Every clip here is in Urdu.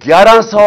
1100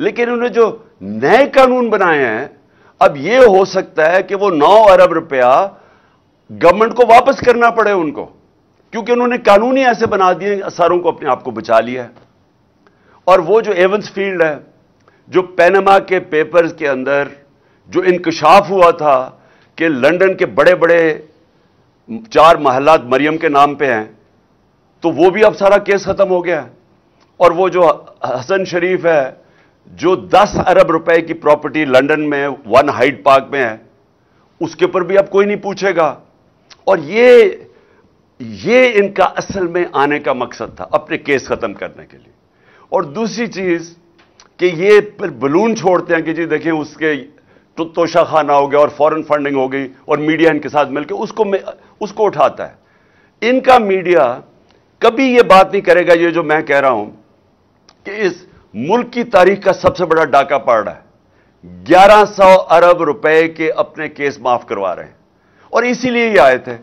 لیکن انہوں نے جو نئے قانون بنائے ہیں اب یہ ہو سکتا ہے کہ وہ 9 ارب روپیہ گورنمنٹ کو واپس کرنا پڑے ان کو، کیونکہ انہوں نے قانون ہی ایسے بنا دیے ساروں کو اپنے آپ کو بچا لیا ہے۔ اور وہ جو ایونس فیلڈ ہے، جو پینما کے پیپرز کے اندر جو انکشاف ہوا تھا کہ لندن کے بڑے بڑے 4 محلات مریم کے نام پہ ہیں، تو وہ بھی اب سارا کیس ختم ہو گیا ہے۔ اور وہ جو حسن شریف ہے جو 10 ارب روپے کی پراپرٹی لندن میں 1 ہائیڈ پارک میں ہے، اس کے پر بھی اب کوئی نہیں پوچھے گا۔ اور یہ ان کا اصل میں آنے کا مقصد تھا، اپنے کیس ختم کرنے کے لیے۔ اور دوسری چیز کہ یہ پھر بلون چھوڑتے ہیں کہ جی دیکھیں اس کے توشہ خانہ ہو گیا اور فورن فنڈنگ ہو گئی اور میڈیا ان کے ساتھ مل کے اس کو اٹھاتا ہے۔ ان کا میڈیا کبھی یہ بات نہیں کرے گا، یہ جو میں کہہ رہا ہوں کہ اس ملک کی تاریخ کا سب سے بڑا ڈاکہ پڑ رہا ہے، 1100 ارب روپے کے اپنے کیس معاف کروا رہے ہیں۔ اور اسی لیے یہ آئے تھے،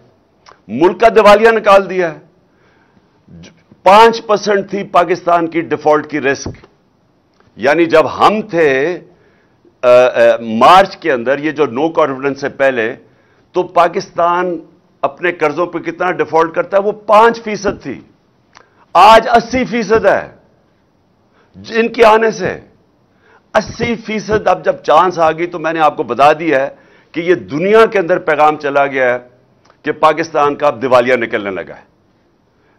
ملک کا دیوالیہ نکال دیا ہے۔ 5% تھی پاکستان کی ڈیفالٹ کی رسک، یعنی جب ہم تھے مارچ کے اندر، یہ جو نو کانفیڈنس سے پہلے، تو پاکستان اپنے قرضوں پہ کتنا ڈیفالٹ کرتا ہے، وہ 5% تھی، آج 80% ہے۔ ان کے آنے سے 80%، اب جب چانس آ گئی تو میں نے آپ کو بتا دیا ہے کہ یہ دنیا کے اندر پیغام چلا گیا ہے کہ پاکستان کا اب دیوالیہ نکلنے لگا ہے۔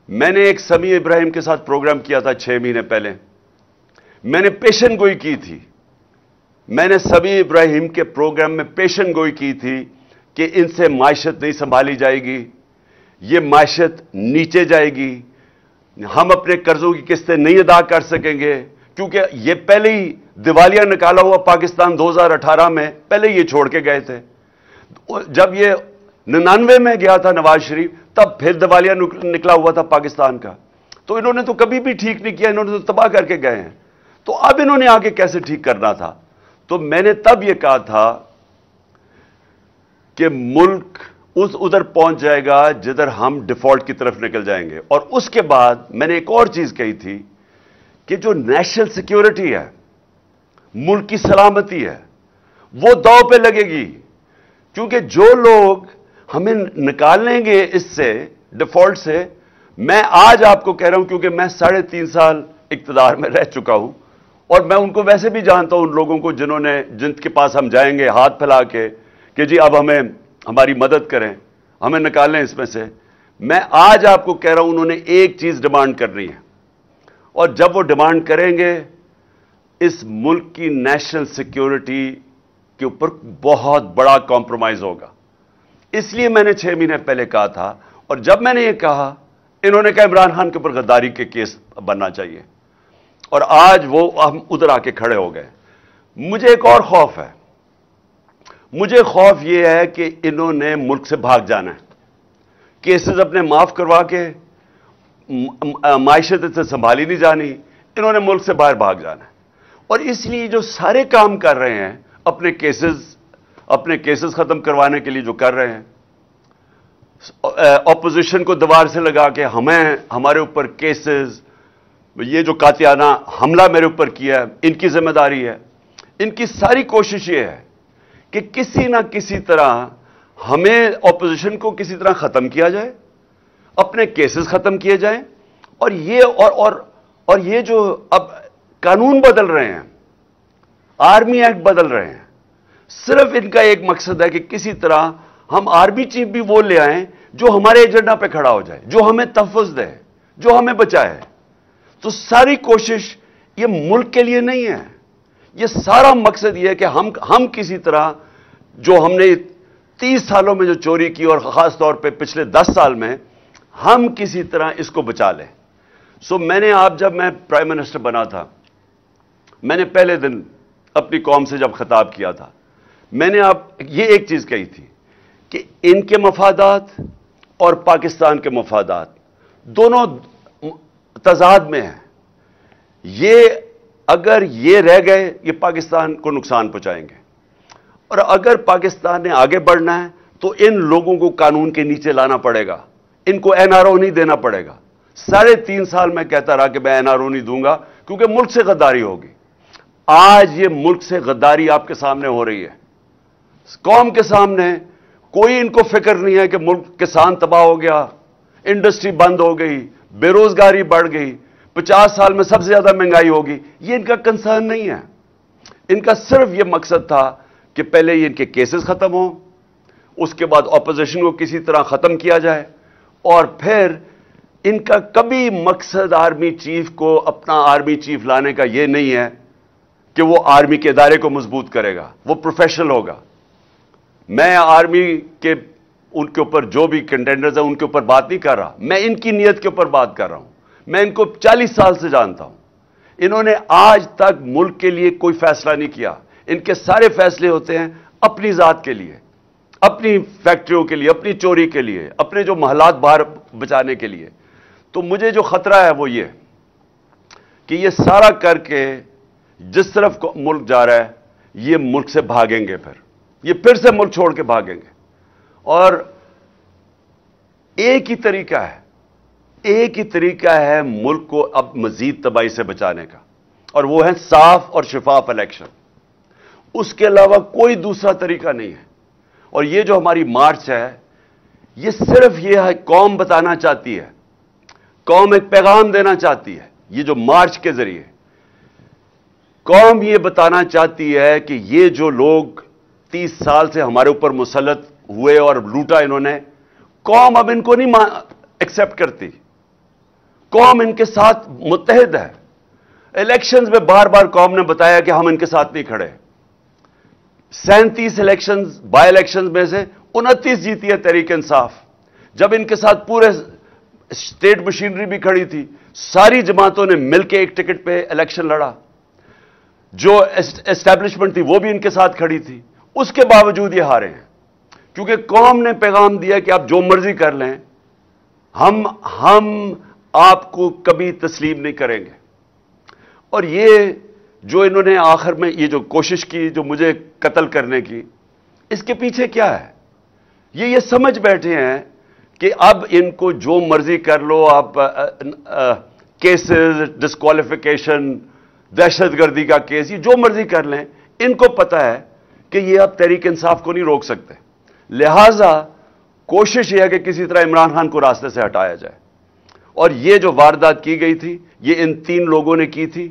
میں نے ایک سمیع ابراہیم کے ساتھ پروگرام کیا تھا 6 مہینے پہلے، میں نے پیشن گوئی کی تھی، میں نے سمیع ابراہیم کے پروگرام میں پیشن گوئی کی تھی کہ ان سے معیشت نہیں سنبھالی جائے گی، یہ معیشت نیچے جائے گی، ہم اپنے قرضوں کی قسطیں نہیں ادا کر سکیں گے، کیونکہ یہ پہلے ہی دیوالیہ نکالا ہوا پاکستان 2018 میں پہلے یہ چھوڑ کے گئے تھے۔ جب یہ 99 میں گیا تھا نواز شریف، تب پھر دیوالیہ نکلا ہوا تھا پاکستان کا۔ تو انہوں نے تو کبھی بھی ٹھیک نہیں کیا، انہوں نے تو تباہ کر کے گئے ہیں۔ تو اب انہوں نے آگے کیسے ٹھیک کرنا تھا؟ تو میں نے تب یہ کہا تھا کہ ملک ادھر پہنچ جائے گا جدھر ہم ڈیفالٹ کی طرف نکل جائیں گے۔ اور اس کے بعد میں نے ایک اور چیز کہی تھی کہ جو نیشنل سیکیورٹی ہے، ملک کی سلامتی ہے، وہ داؤ پہ لگے گی، کیونکہ جو لوگ ہمیں نکال لیں گے اس سے ڈیفالٹ سے، میں آج آپ کو کہہ رہا ہوں کیونکہ میں 3.5 سال اقتدار میں رہ چکا ہوں، اور میں ان کو ویسے بھی جانتا ہوں، ان لوگوں کو جن کے پاس ہم جائیں گے ہاتھ پھیلا کے کہ جی اب ہماری مدد کریں، ہمیں نکالیں اس میں سے۔ میں آج آپ کو کہہ رہا ہوں انہوں نے ایک چیز ڈیمانڈ کرنی ہے، اور جب وہ ڈیمانڈ کریں گے اس ملک کی نیشنل سیکیورٹی کے اوپر بہت بڑا کمپرومائز ہوگا۔ اس لیے میں نے 6 مہینے پہلے کہا تھا، اور جب میں نے یہ کہا انہوں نے کہا عمران خان کے اوپر غداری کے کیس بننا چاہیے، اور آج وہ ہم ادھر آ کے کھڑے ہو گئے۔ مجھے ایک اور خوف ہے، مجھے خوف یہ ہے کہ انہوں نے ملک سے بھاگ جانا ہے، کیسز اپنے معاف کروا کے معیشت سے سنبھالی نہیں جانی، انہوں نے ملک سے باہر بھاگ جانا ہے۔ اور اس لیے جو سارے کام کر رہے ہیں اپنے کیسز ختم کروانے کے لیے جو کر رہے ہیں، اپوزیشن کو دیوار سے لگا کے ہمارے اوپر کیسز، یہ جو قاطعانہ حملہ میرے اوپر کیا ہے ان کی ذمہ داری ہے، ان کی ساری کوشش یہ ہے کہ کسی نہ کسی طرح ہمیں اپوزیشن کو کسی طرح ختم کیا جائے، اپنے کیسز ختم کیے جائیں، اور یہ جو اب قانون بدل رہے ہیں، آرمی ایکٹ بدل رہے ہیں، صرف ان کا ایک مقصد ہے کہ کسی طرح ہم آرمی چیف بھی وہ لے آئیں جو ہمارے ایجنڈا پہ کھڑا ہو جائے، جو ہمیں تحفظ دے، جو ہمیں بچائے۔ تو ساری کوشش یہ ملک کے لیے نہیں ہے، یہ سارا مقصد یہ ہے کہ ہم کسی طرح جو ہم نے 30 سالوں میں جو چوری کی، اور خاص طور پہ پچھلے 10 سال میں، ہم کسی طرح اس کو بچا لیں۔ میں نے جب میں پرائم منسٹر بنا تھا، میں نے پہلے دن اپنی قوم سے جب خطاب کیا تھا، میں نے یہ ایک چیز کہی تھی کہ ان کے مفادات اور پاکستان کے مفادات دونوں تضاد میں ہیں۔ اگر یہ رہ گئے یہ پاکستان کو نقصان پہنچائیں گے، اور اگر پاکستان نے آگے بڑھنا ہے تو ان لوگوں کو قانون کے نیچے لانا پڑے گا، ان کو NRO نہیں دینا پڑے گا۔ 3.5 سال میں کہتا رہا کہ میں NRO نہیں دوں گا کیونکہ ملک سے غداری ہوگی۔ آج یہ ملک سے غداری آپ کے سامنے ہو رہی ہے. قوم کے سامنے کوئی ان کو فکر نہیں ہے کہ ملک کسان تباہ ہو گیا, انڈسٹری بند ہو گئی, بے روزگاری بڑھ گئی, 50 سال میں سب سے زیادہ مہنگائی ہوگی. یہ ان کا کنسرن نہیں ہے. ان کا صرف یہ مقصد تھا کہ پہلے یہ ان کے کیسز ختم ہوں, اس کے بعد اپوزیشن کو کسی طرح ختم کیا جائے, اور پھر ان کا کبھی مقصد آرمی چیف کو اپنا آرمی چیف لانے کا یہ نہیں ہے کہ وہ آرمی کے ادارے کو مضبوط کرے گا, وہ پروفیشنل ہوگا. میں آرمی کے ان کے اوپر جو بھی کنٹینڈرز ہیں ان کے اوپر بات نہیں کر رہا, میں ان کی نیت کے اوپر بات کر رہا ہوں. میں ان کو 40 سال سے جانتا ہوں. انہوں نے آج تک ملک کے لیے کوئی فیصلہ نہیں کیا. ان کے سارے فیصلے ہوتے ہیں اپنی ذات کے لیے, اپنی فیکٹریوں کے لیے, اپنی چوری کے لیے, اپنے جو محلات باہر بچانے کے لیے. تو مجھے جو خطرہ ہے وہ یہ کہ یہ سارا کر کے جس طرف ملک جا رہا ہے یہ ملک سے بھاگیں گے, یہ پھر سے ملک چھوڑ کے بھاگیں گے. اور ایک ہی طریقہ ہے ملک کو اب مزید تباہی سے بچانے کا, اور وہ ہے صاف اور شفاف الیکشن. اس کے علاوہ کوئی دوسرا طریقہ نہیں ہے. اور یہ جو ہماری مارچ ہے یہ صرف یہ ہے, قوم بتانا چاہتی ہے, قوم ایک پیغام دینا چاہتی ہے. یہ جو مارچ کے ذریعے قوم یہ بتانا چاہتی ہے کہ یہ جو لوگ 30 سال سے ہمارے اوپر مسلط ہوئے اور لوٹا انہوں نے, قوم اب ان کو نہیں ایکسپٹ کرتی. قوم ان کے ساتھ متحد ہے. الیکشنز میں بار بار قوم نے بتایا کہ ہم ان کے ساتھ نہیں کھڑے. 37 الیکشنز بائی الیکشنز میں سے 29 جیتی ہے تحریک انصاف. جب ان کے ساتھ پورے اسٹیٹ مشینری بھی کھڑی تھی, ساری جماعتوں نے مل کے ایک ٹکٹ پہ الیکشن لڑا. جو اسٹیبلشمنٹ تھی وہ بھی ان کے ساتھ کھڑی تھی. اس کے باوجود یہ ہارے ہیں, کیونکہ قوم نے پیغام دیا کہ آپ جو مرضی کر لیں, ہم آپ کو کبھی تسلیم نہیں کریں گے. اور یہ جو انہوں نے آخر میں یہ جو کوشش کی جو مجھے قتل کرنے کی, اس کے پیچھے کیا ہے؟ یہ سمجھ بیٹھے ہیں کہ اب ان کو جو مرضی کر لو, آپ کیسز, ڈسکوالیفیکیشن, دہشت گردی کا کیس, یہ جو مرضی کر لیں. ان کو پتا ہے کہ یہ اب تحریک انصاف کو نہیں روک سکتے. لہذا کوشش یہ ہے کہ کسی طرح عمران خان کو راستے سے ہٹایا جائے. اور یہ جو واردات کی گئی تھی یہ ان 3 لوگوں نے کی تھی.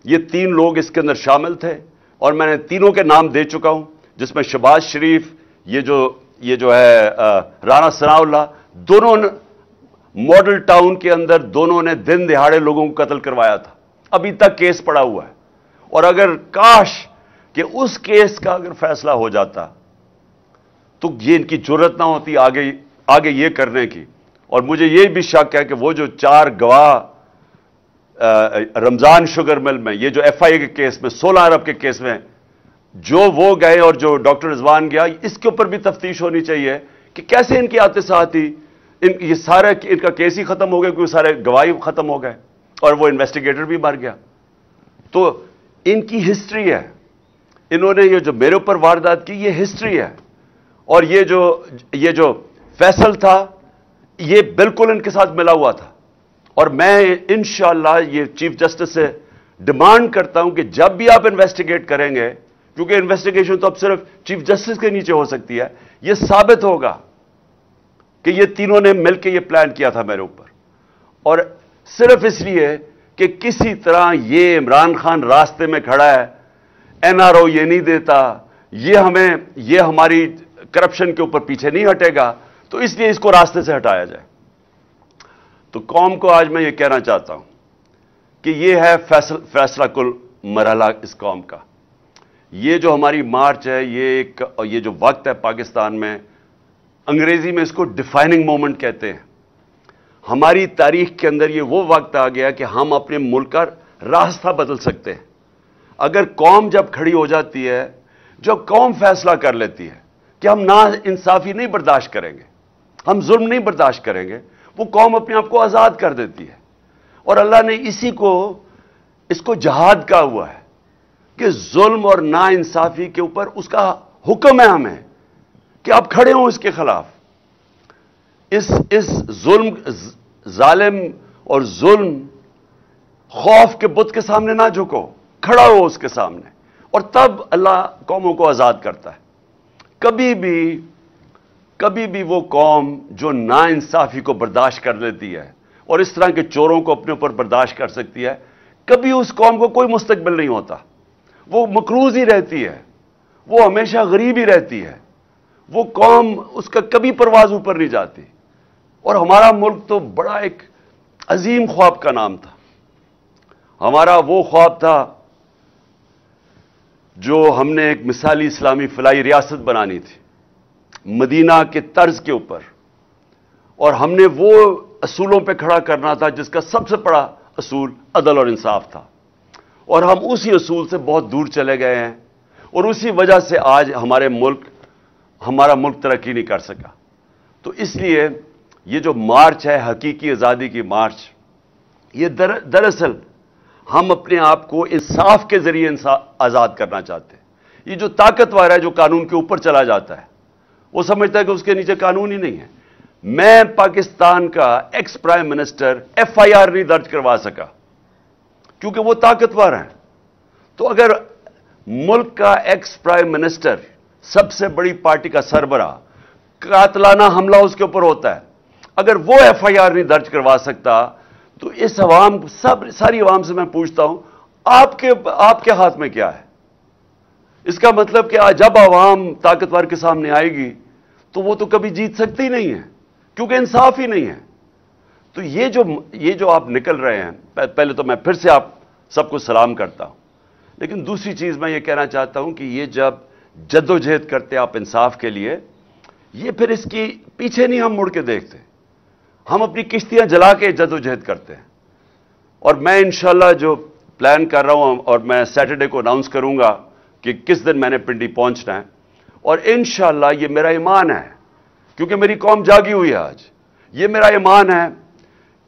یہ 3 لوگ اس کے اندر شامل تھے, اور میں نے تینوں کے نام دے چکا ہوں, جس میں شہباز شریف, یہ جو ہے رانا ثناء اللہ, دونوں ماڈل ٹاؤن کے اندر دونوں نے دن دہاڑے لوگوں کو قتل کروایا تھا. ابھی تک کیس پڑا ہوا ہے. اور اگر کاش کہ اس کیس کا اگر فیصلہ ہو جاتا تو یہ ان کی جرت نہ ہوتی آگے یہ کرنے کی. اور مجھے یہ بھی شک ہے کہ وہ جو 4 گواہ رمضان شوگر مل میں, یہ جو ایف آئی اے کے کیس میں 16 ارب کے کیس میں جو وہ گئے اور جو ڈاکٹر رضوان گیا, اس کے اوپر بھی تفتیش ہونی چاہیے کہ کیسے ان کی آتے ساتھ ہی یہ سارے ان کا کیس ہی ختم ہو گیا, کیونکہ سارے گواہی ختم ہو گئے اور وہ انویسٹیگیٹر بھی مر گیا. تو ان کی ہسٹری ہے. انہوں نے یہ جو میرے اوپر واردات کی یہ ہسٹری ہے. اور یہ جو فیصل تھا یہ بالکل ان کے ساتھ ملا ہوا تھا. اور میں انشاءاللہ یہ چیف جسٹس سے ڈیمانڈ کرتا ہوں کہ جب بھی آپ انویسٹیگیٹ کریں گے, کیونکہ انویسٹیگیشن تو اب صرف چیف جسٹس کے نیچے ہو سکتی ہے, یہ ثابت ہوگا کہ یہ تینوں نے مل کے یہ پلان کیا تھا میرے اوپر. اور صرف اس لیے کہ کسی طرح یہ عمران خان راستے میں کھڑا ہے, این آر او یہ نہیں دیتا, یہ ہماری کرپشن کے اوپر پیچھے نہیں ہٹے گا, تو اس لیے اس کو راستے سے ہٹایا جائے. تو قوم کو آج میں یہ کہنا چاہتا ہوں کہ یہ ہے فیصلہ کل مرحلہ اس قوم کا. یہ جو ہماری مارچ ہے, یہ جو وقت ہے پاکستان میں, انگریزی میں اس کو ڈیفائننگ مومنٹ کہتے ہیں. ہماری تاریخ کے اندر یہ وہ وقت آ گیا کہ ہم اپنے ملک کا راستہ بدل سکتے ہیں. اگر قوم جب کھڑی ہو جاتی ہے, جب قوم فیصلہ کر لیتی ہے کہ ہم نا انصافی نہیں برداشت کریں گے, ہم ظلم نہیں برداشت کریں گے, وہ قوم اپنے آپ کو آزاد کر دیتی ہے. اور اللہ نے اس کو جہاد کہا ہوا ہے کہ ظلم اور نا انصافی کے اوپر اس کا حکم ہے ہمیں کہ آپ کھڑے ہوں اس کے خلاف. اس ظلم, ظالم اور ظلم خوف کے بت کے سامنے نہ جھکو, کھڑا ہو اس کے سامنے، اور تب اللہ قوموں کو آزاد کرتا ہے۔ کبھی بھی وہ قوم جو ناانصافی کو برداشت کر لیتی ہے اور اس طرح کے چوروں کو اپنے اوپر برداشت کر سکتی ہے، کبھی اس قوم کو کوئی مستقبل نہیں ہوتا، وہ مقروض ہی رہتی ہے، وہ ہمیشہ غریب ہی رہتی ہے، وہ قوم اس کا کبھی پرواز اوپر نہیں جاتی۔ اور ہمارا ملک تو بڑا ایک عظیم خواب کا نام تھا، ہمارا وہ خواب تھا جو ہم نے ایک مثالی اسلامی فلاحی ریاست بنانی تھی مدینہ کے طرز کے اوپر، اور ہم نے وہ اصولوں پہ کھڑا کرنا تھا جس کا سب سے بڑا اصول عدل اور انصاف تھا، اور ہم اسی اصول سے بہت دور چلے گئے ہیں، اور اسی وجہ سے آج ہمارا ملک ترقی نہیں کر سکا۔ تو اس لیے یہ جو مارچ ہے حقیقی آزادی کی مارچ، یہ دراصل ہم اپنے آپ کو انصاف کے ذریعے آزاد کرنا چاہتے ہیں۔ یہ جو طاقتور ہے جو قانون کے اوپر چلا جاتا ہے، وہ سمجھتا ہے کہ اس کے نیچے قانون ہی نہیں ہے۔ میں پاکستان کا ایکس پرائم منسٹر FIR نہیں درج کروا سکا کیونکہ وہ طاقتور ہیں۔ تو اگر ملک کا ایکس پرائم منسٹر، سب سے بڑی پارٹی کا سربراہ، قاتلانہ حملہ اس کے اوپر ہوتا ہے، اگر وہ FIR نہیں درج کروا سکتا، تو اس ساری عوام سے میں پوچھتا ہوں، آپ کے ہاتھ میں کیا ہے؟ اس کا مطلب کہ جب عوام طاقتور کے سامنے آئے گی تو وہ تو کبھی جیت سکتی نہیں ہے، کیونکہ انصاف ہی نہیں ہے۔ تو یہ جو آپ نکل رہے ہیں، پہلے تو میں پھر سے آپ سب کو سلام کرتا ہوں، لیکن دوسری چیز میں یہ کہنا چاہتا ہوں کہ یہ جب جدوجہد کرتے آپ انصاف کے لیے، یہ پھر اس کی پیچھے نہیں ہم مڑ کے دیکھتے، ہم اپنی کشتیاں جلا کے جدوجہد کرتے ہیں۔ اور میں انشاءاللہ جو پلان کر رہا ہوں، اور میں سیٹرڈے کو اناؤنس کروں گا کہ کس دن میں نے پنڈی پہنچنا ہے، اور انشاءاللہ یہ میرا ایمان ہے، کیونکہ میری قوم جاگی ہوئی ہے آج، یہ میرا ایمان ہے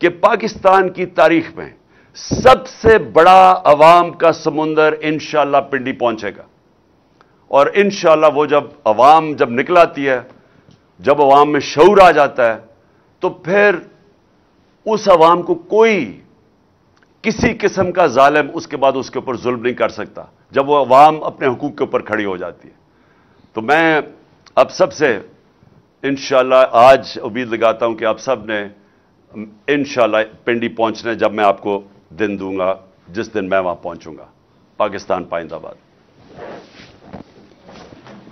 کہ پاکستان کی تاریخ میں سب سے بڑا عوام کا سمندر انشاءاللہ پنڈی پہنچے گا، اور انشاءاللہ وہ عوام جب نکل آتی ہے، جب عوام میں شعور آ جاتا ہے، تو پھر اس عوام کو کوئی کسی قسم کا ظالم اس کے بعد اس کے اوپر ظلم نہیں کر سکتا، جب وہ عوام اپنے حقوق کے اوپر کھڑی ہو جاتی ہے۔ تو میں اب سب سے انشاءاللہ آج امید لگاتا ہوں کہ آپ سب نے انشاءاللہ پنڈی پہنچنا ہے، جب میں آپ کو دن دوں گا جس دن میں وہاں پہنچوں گا۔ پاکستان پائندہ باد۔